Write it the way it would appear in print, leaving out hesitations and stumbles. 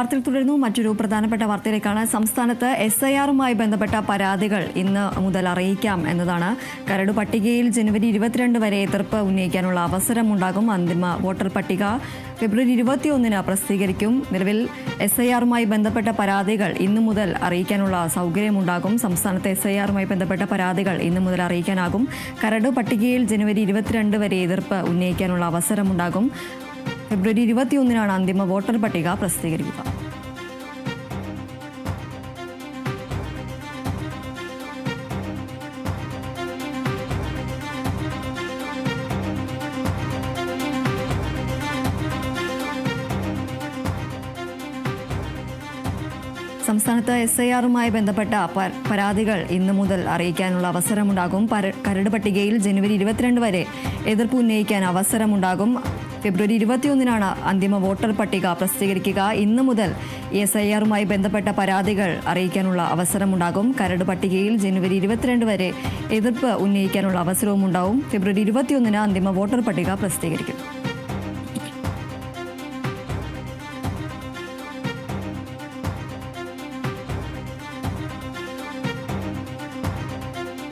വാർത്തകൾ തുടരുന്നു. മറ്റൊരു പ്രധാനപ്പെട്ട വാർത്തയിലേക്കാണ്. സംസ്ഥാനത്ത് SIR-മായി ബന്ധപ്പെട്ട പരാതികൾ ഇന്ന് മുതൽ അറിയിക്കാം എന്നതാണ്. കരട് പട്ടികയിൽ ജനുവരി 22 വരെ എതിർപ്പ് ഉന്നയിക്കാനുള്ള അവസരമുണ്ടാകും. അന്തിമ വോട്ടർ പട്ടിക ഫെബ്രുവരി 21 പ്രസിദ്ധീകരിക്കും. നിലവിൽ SIR-മായി ബന്ധപ്പെട്ട പരാതികൾ ഇന്നു മുതൽ അറിയിക്കാനുള്ള സൗകര്യമുണ്ടാകും. സംസ്ഥാനത്ത് SIR-മായി ബന്ധപ്പെട്ട പരാതികൾ ഇന്നു മുതൽ അറിയിക്കാനാകും. കരട് പട്ടികയിൽ ജനുവരി 22 വരെ എതിർപ്പ് ഉന്നയിക്കാനുള്ള അവസരമുണ്ടാകും. ഫെബ്രുവരി 21 അന്തിമ വോട്ടർ പട്ടിക പ്രസിദ്ധീകരിക്കുക. സംസ്ഥാനത്ത് SIR-മായി ബന്ധപ്പെട്ട പരാതികൾ ഇന്നു മുതൽ അറിയിക്കാനുള്ള അവസരമുണ്ടാകും. കരട് പട്ടികയിൽ ജനുവരി 22 വരെ എതിർപ്പ് ഉന്നയിക്കാൻ അവസരമുണ്ടാകും. ഫെബ്രുവരി 21 അന്തിമ വോട്ടർ പട്ടിക പ്രസിദ്ധീകരിക്കുക. ഇന്നു മുതൽ SIR-മായി ബന്ധപ്പെട്ട പരാതികൾ അറിയിക്കാനുള്ള അവസരമുണ്ടാകും. കരട് പട്ടികയിൽ ജനുവരി 22 വരെ എതിർപ്പ് ഉന്നയിക്കാനുള്ള അവസരവും ഉണ്ടാവും. ഫെബ്രുവരി 21 അന്തിമ വോട്ടർ പട്ടിക പ്രസിദ്ധീകരിക്കും.